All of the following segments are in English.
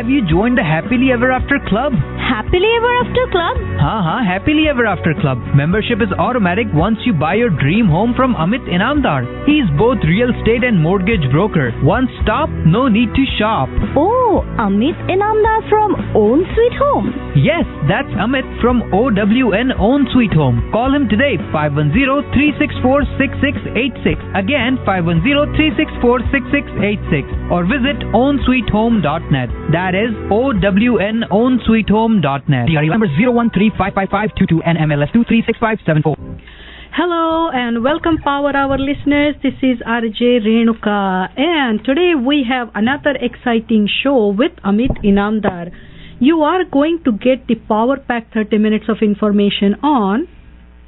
have you joined the Happily Ever After Club? Happily Ever After Club? हाँ, Happily Ever After Club. Membership is automatic once you buy your dream home from Amit Inamdar. He is both real estate and mortgage broker. One stop, no need to shop. Oh, Amit Inamdar from Own Sweet Home. Yes, that's Amit from OWN Own Sweet Home. Call him today, 510-364-6686. Again, 510-364-6686. Or visit ownsweethome.net. That is OWNOwnSweetHome.net. DRE number 0135552 and MLS 236574. Hello and welcome Power Hour listeners. This is RJ Renuka and today we have another exciting show with Amit Inamdar. You are going to get the power pack 30 minutes of information on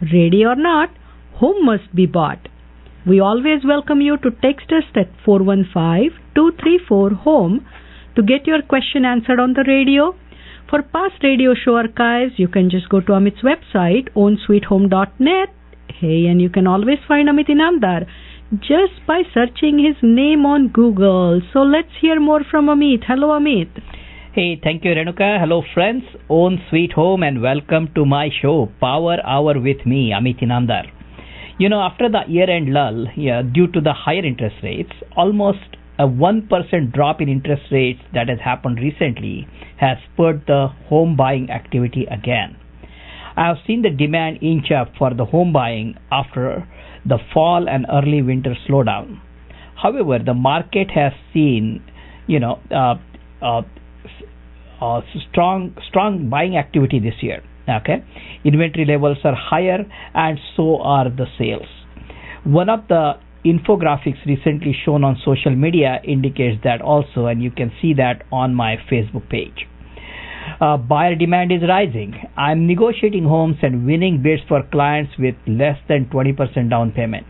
ready or not, home must be bought. We always welcome you to text us at 415-234-HOME to get your question answered on the radio. For past radio show archives, you can just go to Amit's website, ownsweethome.net. Hey, and you can always find Amit Inamdar just by searching his name on Google. So let's hear more from Amit. Hello, Amit. Hey, thank you, Renuka. Hello, friends. Own Sweet Home and welcome to my show, Power Hour with me, Amit Inamdar. You know, after the year-end lull, due to the higher interest rates, almost a 1% drop in interest rates that has happened recently has spurred the home buying activity again. I have seen the demand inch up for the home buying after the fall and early winter slowdown. However, the market has seen, strong buying activity this year. Okay, inventory levels are higher and so are the sales. One of the infographics recently shown on social media indicates that also, and you can see that on my Facebook page. Buyer demand is rising. I'm negotiating homes and winning bids for clients with less than 20% down payment.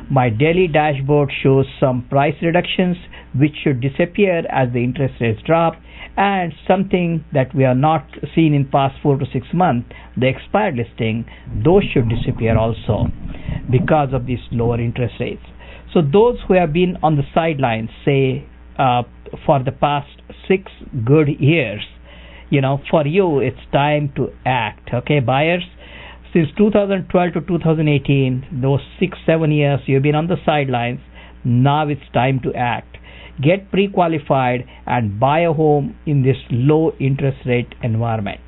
My daily dashboard shows some price reductions which should disappear as the interest rates drop, and something that we have not seen in past 4 to 6 months, the expired listing, those should disappear also because of these lower interest rates. So those who have been on the sidelines, say for the past 6 good years, for you it's time to act. Okay, buyers, since 2012 to 2018, those 6-7 years you've been on the sidelines, now it's time to act. Get pre-qualified and buy a home in this low interest rate environment.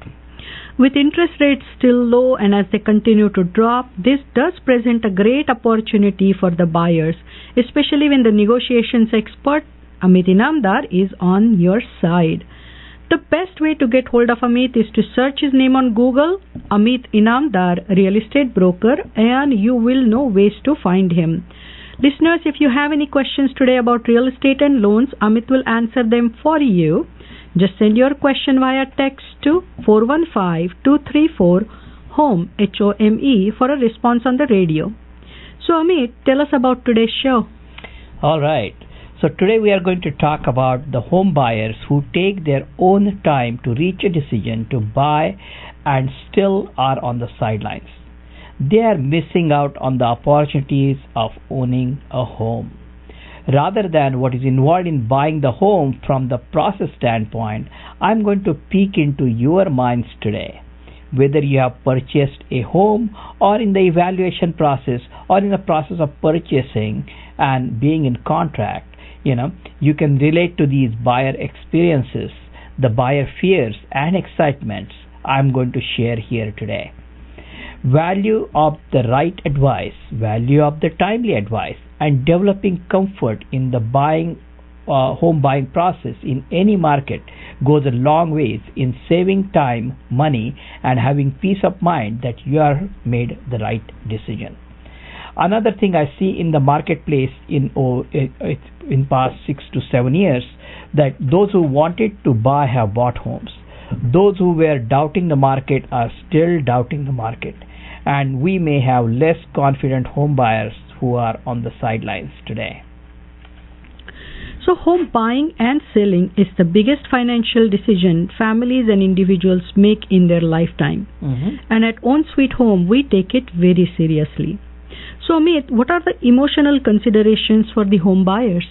With interest rates still low and as they continue to drop, this does present a great opportunity for the buyers, especially when the negotiations expert Amit Inamdar is on your side. The best way to get hold of Amit is to search his name on Google, Amit Inamdar, real estate broker, and you will know ways to find him. Listeners, if you have any questions today about real estate and loans, Amit will answer them for you. Just send your question via text to 415-234-HOME, HOME, for a response on the radio. So Amit, tell us about today's show. All right. So today we are going to talk about the home buyers who take their own time to reach a decision to buy and still are on the sidelines. They are missing out on the opportunities of owning a home. Rather than what is involved in buying the home from the process standpoint, I'm going to peek into your minds today. Whether you have purchased a home or in the evaluation process or in the process of purchasing and being in contract, you can relate to these buyer experiences, the buyer fears and excitements I'm going to share here today. Value of the right advice, value of the timely advice, and developing comfort in the home buying process in any market goes a long ways in saving time, money, and having peace of mind that you are made the right decision. Another thing I see in the marketplace in past 6 to 7 years, that those who wanted to buy have bought homes. Those who were doubting the market are still doubting the market. And we may have less confident home buyers who are on the sidelines today. So home buying and selling is the biggest financial decision families and individuals make in their lifetime. And at Own Sweet Home, we take it very seriously. So Amit, what are the emotional considerations for the home buyers?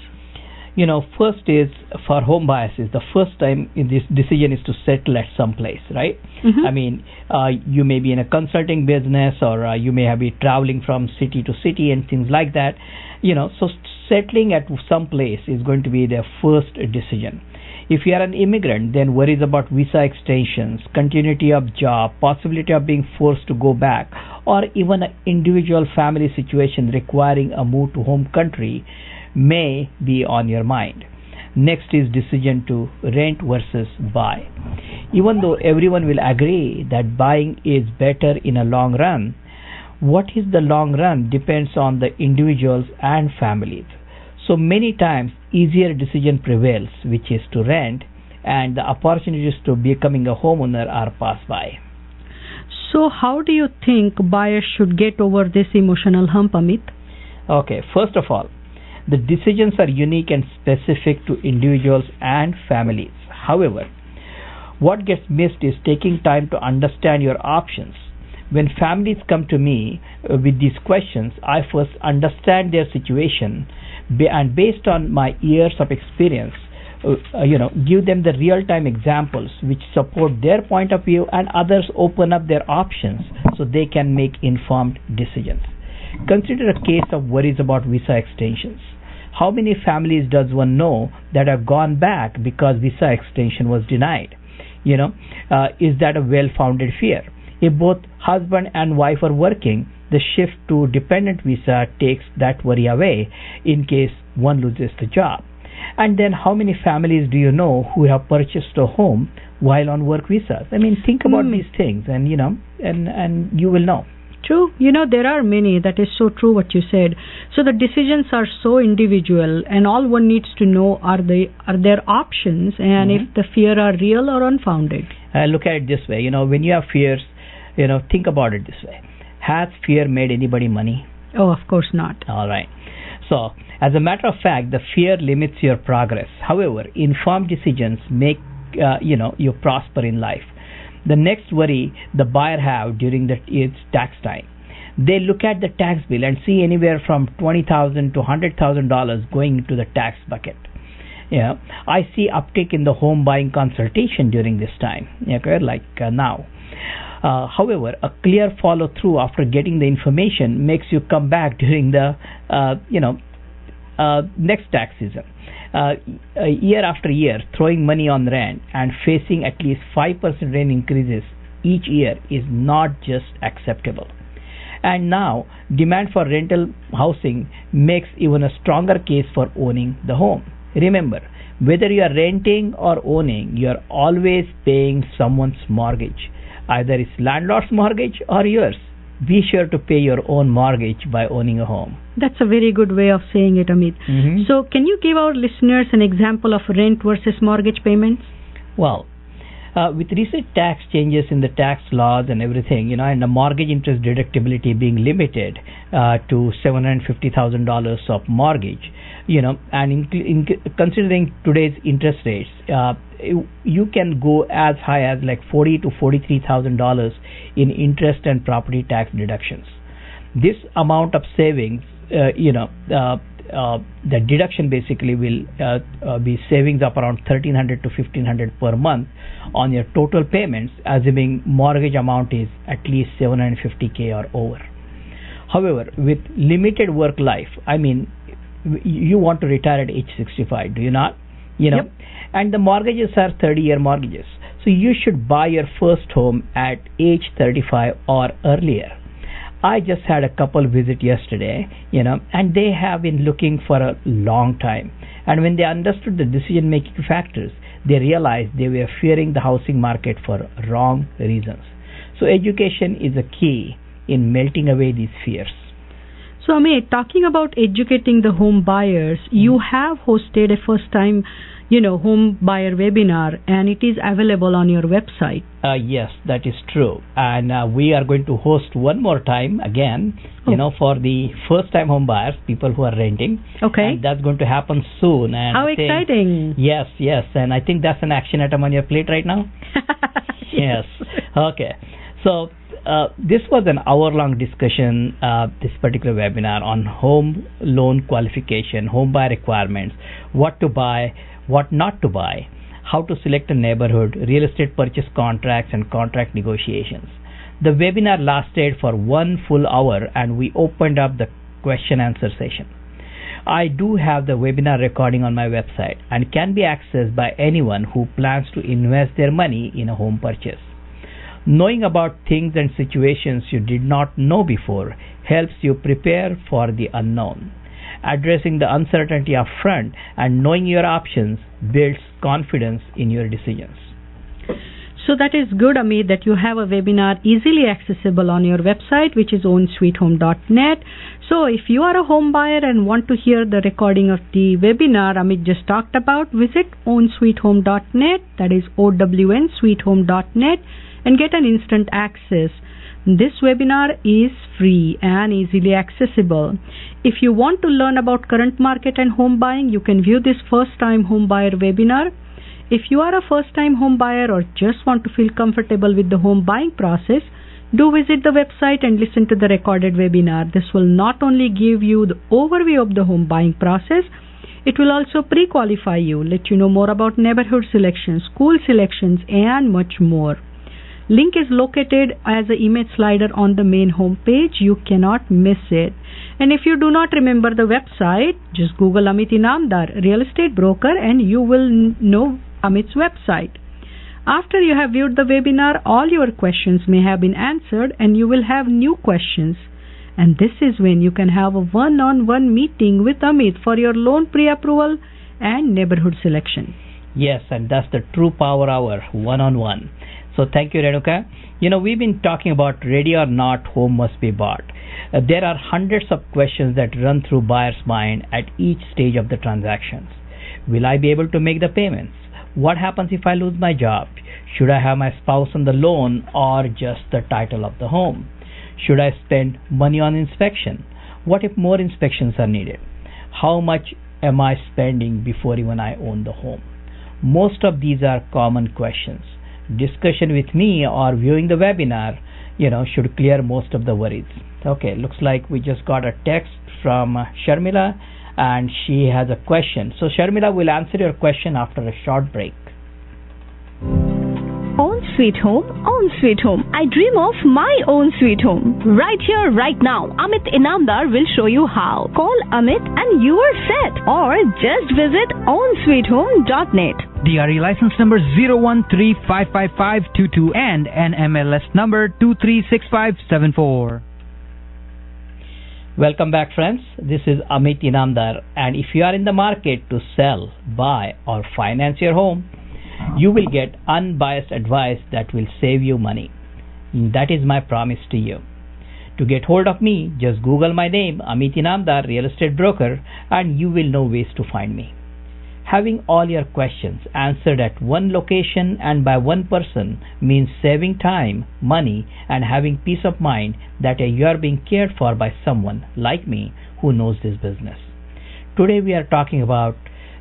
First is for home buyers is the first time in this decision is to settle at some place, right? Mhm. I mean, you may be in a consulting business, or you may be traveling from city to city and things like that. So settling at some place is going to be their first decision. If you are an immigrant, then worries about visa extensions, continuity of job, possibility of being forced to go back, or even an individual family situation requiring a move to home country may be on your mind. Next is decision to rent versus buy. Even though everyone will agree that buying is better in a long run, what is the long run depends on the individuals and families. So many times easier decision prevails, which is to rent, and the opportunities to becoming a homeowner are passed by. So how do you think buyers should get over this emotional hump, Amit? Okay, first of all, the decisions are unique and specific to individuals and families. However, what gets missed is taking time to understand your options. When families come to me with these questions, I first understand their situation and based on my years of experience, give them the real-time examples which support their point of view, and others open up their options so they can make informed decisions. Consider a case of worries about visa extensions. How many families does one know that have gone back because visa extension was denied? Is that a well-founded fear? If both husband and wife are working, the shift to dependent visa takes that worry away in case one loses the job. And then how many families do you know who have purchased a home while on work visas? I mean, think about these things and you will know. True. There are many. That is so true what you said. So the decisions are so individual, and all one needs to know are there options, and if the fear are real or unfounded. Look at it this way. When you have fears, think about it this way. Has fear made anybody money? Oh, of course not. All right. So, as a matter of fact, the fear limits your progress. However, informed decisions make you prosper in life. The next worry the buyer have during its tax time. They look at the tax bill and see anywhere from $20,000 to $100,000 going into the tax bucket. I see uptick in the home buying consultation during this time, now. However, a clear follow through after getting the information makes you come back during the next tax season. Year after year, throwing money on rent and facing at least 5% rent increases each year is not just acceptable. And now, demand for rental housing makes even a stronger case for owning the home. Remember, whether you are renting or owning, you are always paying someone's mortgage. Either it's landlord's mortgage or yours. Be sure to pay your own mortgage by owning a home. That's a very good way of saying it, Amit. Mm-hmm. So can you give our listeners an example of rent versus mortgage payments? Well, with recent tax changes in the tax laws and everything, and the mortgage interest deductibility being limited to $750,000 of mortgage, and considering today's interest rates, you can go as high as like $40,000 to $43,000 in interest and property tax deductions. This amount of savings, the deduction basically will be savings of around $1,300 to $1,500 per month on your total payments, assuming mortgage amount is at least $750K or over. However, with limited work life, you want to retire at age 65, do you not? Yep. And the mortgages are 30-year mortgages. So you should buy your first home at age 35 or earlier. I just had a couple visit yesterday, and they have been looking for a long time. And when they understood the decision-making factors, they realized they were fearing the housing market for wrong reasons. So education is a key in melting away these fears. So, Amit, talking about educating the home buyers, you have hosted a first-time, home buyer webinar, and it is available on your website. Yes, that is true. And we are going to host one more time again, for the first-time home buyers, people who are renting. Okay. And that's going to happen soon. And how exciting. Yes. And I think that's an action item on your plate right now. Yes. Okay. So this was an hour-long discussion, this particular webinar on home loan qualification, home buy requirements, what to buy, what not to buy, how to select a neighborhood, real estate purchase contracts, and contract negotiations. The webinar lasted for 1 full hour, and we opened up the question-answer session. I do have the webinar recording on my website and can be accessed by anyone who plans to invest their money in a home purchase. Knowing about things and situations you did not know before helps you prepare for the unknown. Addressing the uncertainty up front and knowing your options builds confidence in your decisions. So that is good, Amit, that you have a webinar easily accessible on your website, which is ownsweethome.net. So if you are a home buyer and want to hear the recording of the webinar Amit just talked about, visit ownsweethome.net, that is OWNsweethome.net, and get an instant access. This webinar is free and easily accessible. If you want to learn about current market and home buying, you can view this first-time home buyer webinar. If you are a first-time home buyer or just want to feel comfortable with the home buying process, do visit the website and listen to the recorded webinar. This will not only give you the overview of the home buying process, it will also pre-qualify you, let you know more about neighborhood selections, school selections, and much more. Link is located as an image slider on the main home page. You cannot miss it. And if you do not remember the website, just Google Amit Inamdar, real estate broker, and you will know Amit's website. After you have viewed the webinar, all your questions may have been answered and you will have new questions. And this is when you can have a one-on-one meeting with Amit for your loan pre-approval and neighborhood selection. Yes, and that's the true power hour, one-on-one. So thank you, Renuka. We've been talking about ready or not, home must be bought. There are hundreds of questions that run through buyer's mind at each stage of the transactions. Will I be able to make the payments? What happens if I lose my job? Should I have my spouse on the loan or just the title of the home? Should I spend money on inspection? What if more inspections are needed? How much am I spending before even I own the home? Most of these are common questions. Discussion with me or viewing the webinar, should clear most of the worries. Okay, looks like we just got a text from Sharmila and she has a question. So Sharmila will answer your question after a short break. Own sweet home, own sweet home. I dream of my own sweet home. Right here, right now, Amit Inamdar will show you how. Call Amit and you are set. Or just visit ownsweethome.net. DRE license number 013555522 and NMLS number 236574. Welcome back, friends. This is Amit Inamdar, and if you are in the market to sell, buy or finance your home, you will get unbiased advice that will save you money. That is my promise to you. To get hold of me, just Google my name, Amit Inamdar, real estate broker, and you will know ways to find me. Having all your questions answered at one location and by one person means saving time, money, and having peace of mind that you are being cared for by someone like me who knows this business. Today we are talking about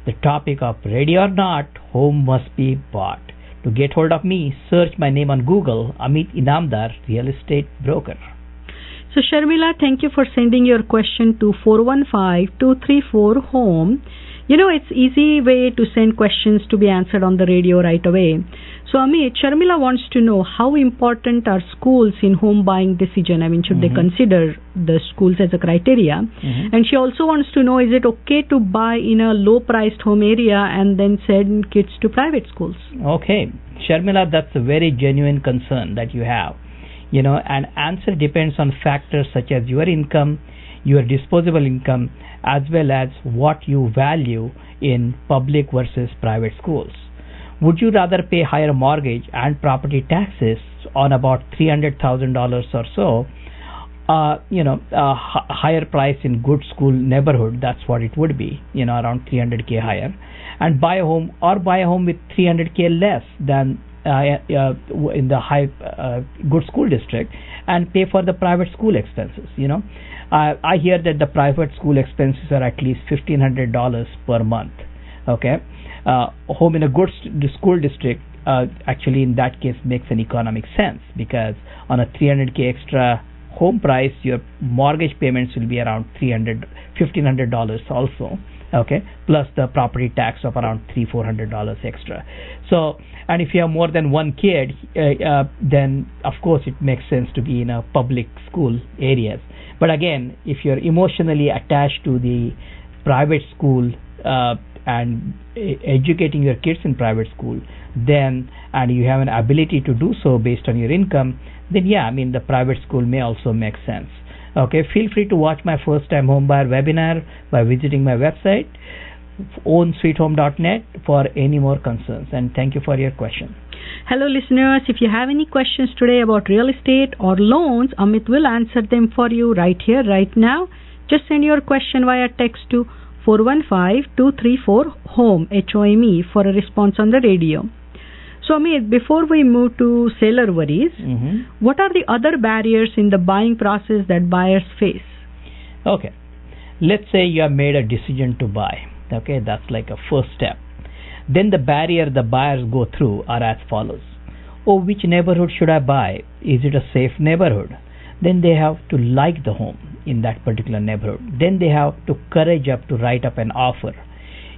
the topic of ready or not, home must be bought. To get hold of me, search my name on Google, Amit Inamdar, real estate broker. So Sharmila, thank you for sending your question to 415-234-HOME. It's easy way to send questions to be answered on the radio right away. So Amit, Sharmila wants to know how important are schools in home buying decision? Should they consider the schools as a criteria? And she also wants to know, is it okay to buy in a low-priced home area and then send kids to private schools? Okay, Sharmila, that's a very genuine concern that you have. An answer depends on factors such as your income, your disposable income, as well as what you value in public versus private schools. Would you rather pay higher mortgage and property taxes on about $300,000 or so, a higher price in good school neighborhood, that's what it would be, around $300K higher, and buy a home with $300K less than in the high good school district and pay for the private school expenses? I hear that the private school expenses are at least $1,500 per month. Okay, home in a good school district actually in that case makes an economic sense, because on a 300K extra home price, your mortgage payments will be around $1,500 also, okay, plus the property tax of around $300-400 extra. So, and if you have more than one kid, then of course it makes sense to be in a public school areas. But again, if you're emotionally attached to the private school and educating your kids in private school, then, and you have an ability to do so based on your income, then yeah, I mean the private school may also make sense. Okay, feel free to watch my first time homebuyer webinar by visiting my website ownsweethome.net for any more concerns, and thank you for your question. Hello listeners, if you have any questions today about real estate or loans, Amit will answer them for you right here, right now. Just send your question via text to 415-234-HOME, HOME, for a response on the radio. So Amit, before we move to seller worries, what are the other barriers in the buying process that buyers face? Okay, let's say you have made a decision to buy. Okay, that's like a first step. Then the barrier the buyers go through are as follows. Oh, which neighborhood should I buy? Is it a safe neighborhood? Then they have to like the home in that particular neighborhood. Then they have to courage up to write up an offer.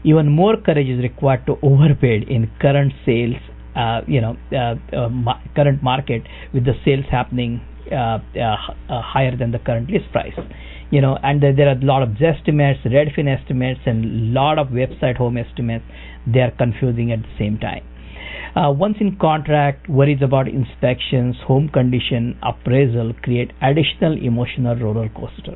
Even more courage is required to overbid in current sales, current market, with the sales happening higher than the current list price. And there are a lot of estimates, Redfin estimates, and a lot of website home estimates. They are confusing at the same time. Once in contract, worries about inspections, home condition, appraisal create additional emotional roller coaster.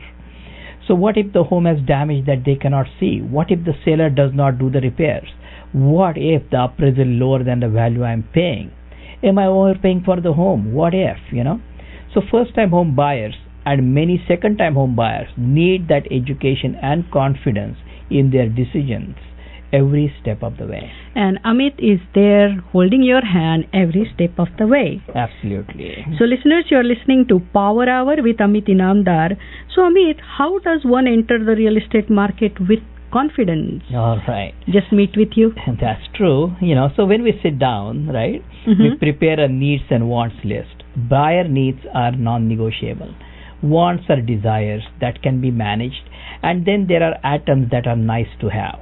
So what if the home has damage that they cannot see? What if the seller does not do the repairs? What if the appraisal is lower than the value I am paying? Am I overpaying for the home? What if, So first time home buyers and many second time home buyers need that education and confidence in their decisions every step of the way. And Amit is there holding your hand every step of the way. Absolutely. So listeners, you are listening to Power Hour with Amit Inamdar. So Amit, how does one enter the real estate market with confidence? All right. Just meet with you. That's true. So when we sit down, right, we prepare a needs and wants list. Buyer needs are non-negotiable. Wants are desires that can be managed, and then there are items that are nice to have.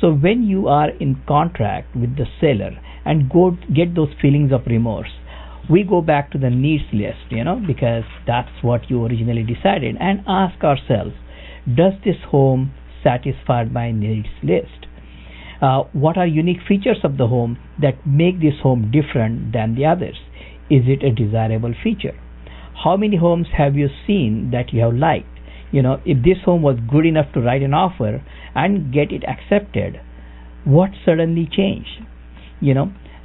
So when you are in contract with the seller and go get those feelings of remorse, we go back to the needs list, because that's what you originally decided, and ask ourselves, does this home satisfy my needs list? What are unique features of the home that make this home different than the others? Is it a desirable feature? How many homes have you seen that you have liked? If this home was good enough to write an offer and get it accepted, what suddenly changed?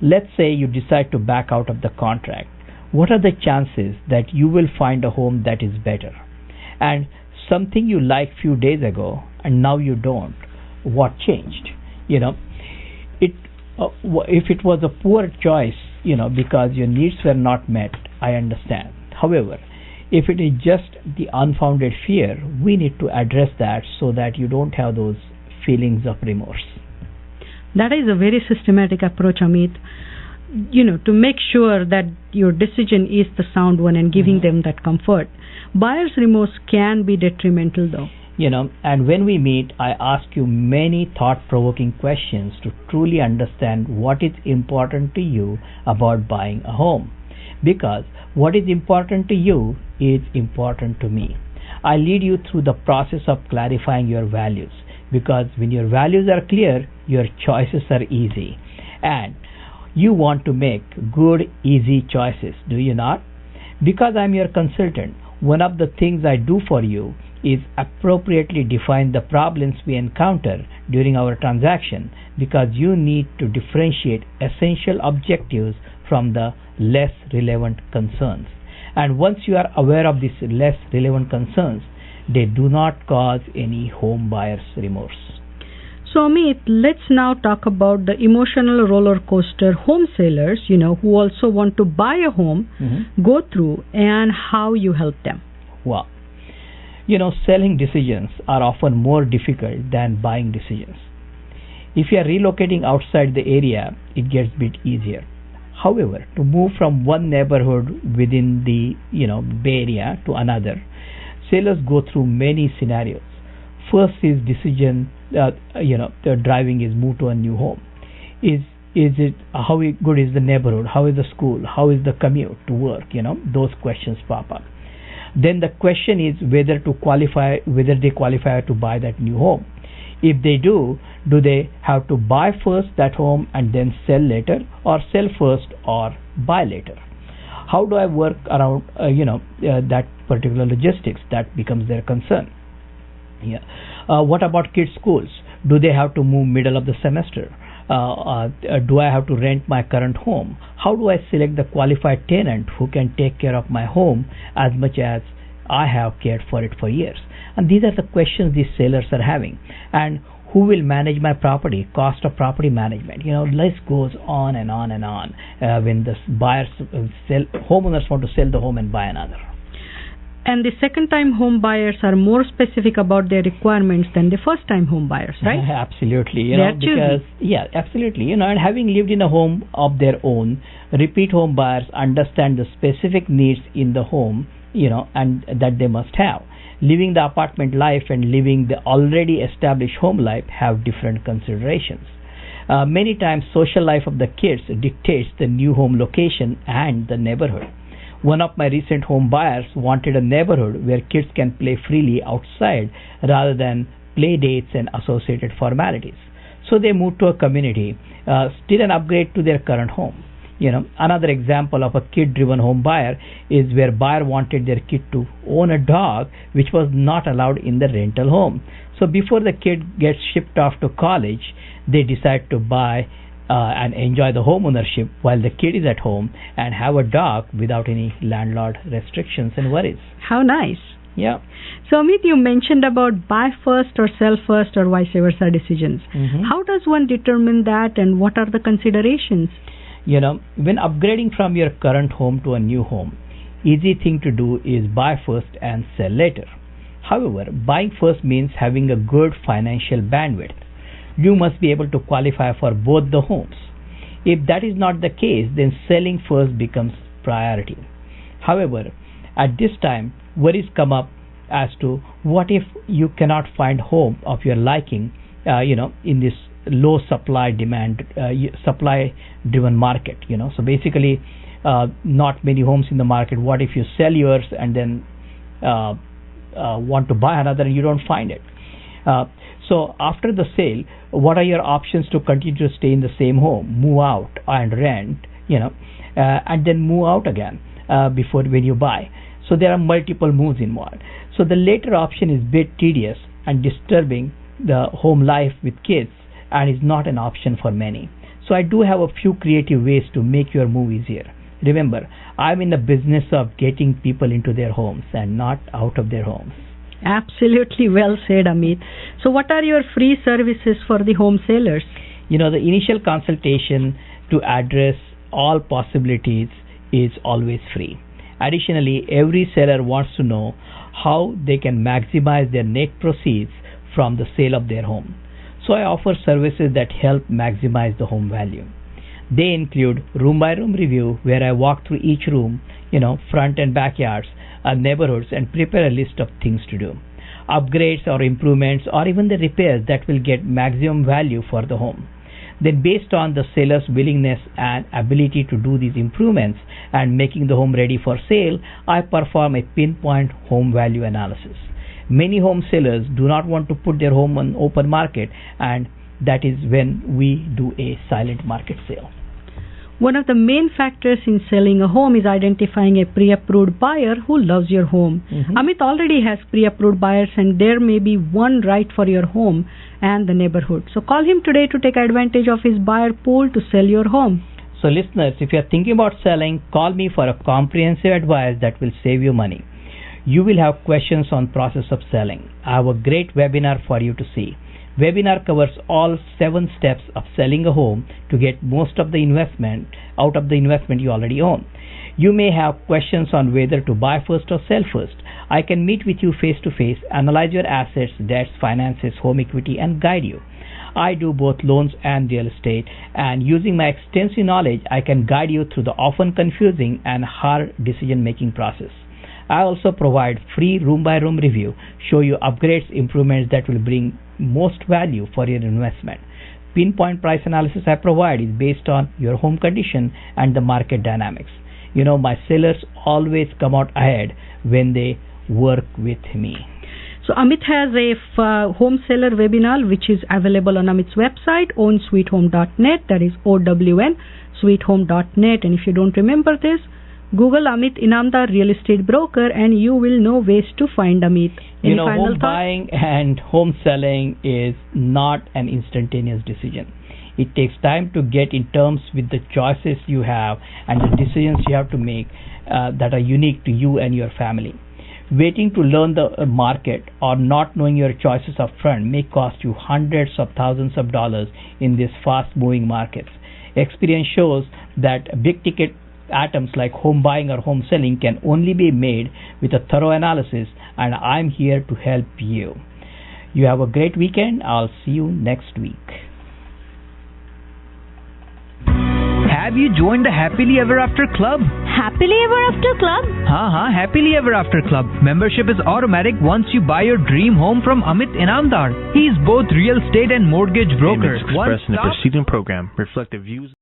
Let's say you decide to back out of the contract. What are the chances that you will find a home that is better? And something you liked few days ago and now you don't, what changed? If it was a poor choice, because your needs were not met, I understand. However, if it is just the unfounded fear, we need to address that so that you don't have those feelings of remorse. That is a very systematic approach, Amit. To make sure that your decision is the sound one and giving them that comfort. Buyer's remorse can be detrimental though. And when we meet, I ask you many thought-provoking questions to truly understand what is important to you about buying a home. Because what is important to you is important to me. I lead you through the process of clarifying your values, because when your values are clear, your choices are easy. And you want to make good, easy choices, do you not? Because I'm your consultant, one of the things I do for you is appropriately define the problems we encounter during our transaction, because you need to differentiate essential objectives from the less relevant concerns. And once you are aware of these less relevant concerns, they do not cause any home buyer's remorse. So Amit, let's now talk about the emotional roller coaster home sellers, who also want to buy a home, go through, and how you help them. Wow. Selling decisions are often more difficult than buying decisions. If you are relocating outside the area, it gets a bit easier. However, to move from one neighborhood within the Bay Area to another, sailors go through many scenarios. First is decision. The driving is move to a new home. Is it how good is the neighborhood? How is the school? How is the commute to work? Those questions pop up. Then the question is whether they qualify to buy that new home. If they do they have to buy first that home and then sell later, or sell first or buy later? How do I work around that particular logistics? That becomes their concern. Yeah. What about kids' schools? Do they have to move middle of the semester? Do I have to rent my current home? How do I select the qualified tenant who can take care of my home as much as I have cared for it for years? And these are the questions these sellers are having. And who will manage my property? Cost of property management. List goes on and on and on. When the homeowners want to sell the home and buy another. And the second-time home buyers are more specific about their requirements than the first-time home buyers, right? Absolutely. Absolutely. And having lived in a home of their own, repeat home buyers understand the specific needs in the home, and that they must have. Living the apartment life and living the already established home life have different considerations. Many times, social life of the kids dictates the new home location and the neighborhood. One of my recent home buyers wanted a neighborhood where kids can play freely outside rather than play dates and associated formalities. So they moved to a community, still an upgrade to their current home. Another example of a kid-driven home buyer is where buyer wanted their kid to own a dog, which was not allowed in the rental home. So before the kid gets shipped off to college, they decide to buy and enjoy the home ownership while the kid is at home and have a dog without any landlord restrictions and worries. How nice. Yeah. So Amit, you mentioned about buy first or sell first or vice versa decisions. Mm-hmm. How does one determine that, and what are the considerations? When upgrading from your current home to a new home, easy thing to do is buy first and sell later. However, buying first means having a good financial bandwidth. You must be able to qualify for both the homes. If that is not the case, then selling first becomes priority. However, at this time, worries come up as to what if you cannot find home of your liking, in this low supply driven market. So basically, not many homes in the market. What if you sell yours and then want to buy another and you don't find it? So after the sale, what are your options to continue to stay in the same home, move out and rent, and then move out again before when you buy? So there are multiple moves involved. So the later option is a bit tedious and disturbing the home life with kids, and is not an option for many. So I do have a few creative ways to make your move easier. Remember, I'm in the business of getting people into their homes and not out of their homes. Absolutely well said, Amit. So what are your free services for the home sellers? The initial consultation to address all possibilities is always free. Additionally, every seller wants to know how they can maximize their net proceeds from the sale of their home. So I offer services that help maximize the home value. They include room by room review, where I walk through each room, front and backyards, neighborhoods, and prepare a list of things to do. Upgrades or improvements or even the repairs that will get maximum value for the home. Then based on the seller's willingness and ability to do these improvements and making the home ready for sale, I perform a pinpoint home value analysis. Many home sellers do not want to put their home on open market, and that is when we do a silent market sale. One of the main factors in selling a home is identifying a pre-approved buyer who loves your home. Mm-hmm. Amit already has pre-approved buyers, and there may be one right for your home and the neighborhood. So call him today to take advantage of his buyer pool to sell your home. So listeners, if you are thinking about selling, call me for a comprehensive advice that will save you money. You will have questions on process of selling. I have a great webinar for you to see. Webinar covers all 7 steps of selling a home to get most of the investment out of the investment you already own. You may have questions on whether to buy first or sell first. I can meet with you face to face, analyze your assets, debts, finances, home equity, and guide you. I do both loans and real estate, and using my extensive knowledge, I can guide you through the often confusing and hard decision-making process. I also provide free room-by-room review, show you upgrades, improvements that will bring most value for your investment. Pinpoint price analysis I provide is based on your home condition and the market dynamics. My sellers always come out ahead when they work with me. So Amit has a home seller webinar which is available on Amit's website, ownsweethome.net, that is OWN, sweethome.net. And if you don't remember this, Google Amit Inamdar Real Estate Broker and you will know ways to find Amit. Any final home thoughts? Buying and home selling is not an instantaneous decision. It takes time to get in terms with the choices you have and the decisions you have to make that are unique to you and your family. Waiting to learn the market or not knowing your choices up front may cost you hundreds of thousands of dollars in these fast-moving markets. Experience shows that big-ticket items like home buying or home selling can only be made with a thorough analysis, and I'm here to help you. You have a great weekend. I'll see you next week. Have you joined the Happily Ever After Club? Happily Ever After Club? Happily Ever After Club. Membership is automatic once you buy your dream home from Amit Inamdar. He is both real estate and mortgage broker. Expressed in the preceding program reflect the views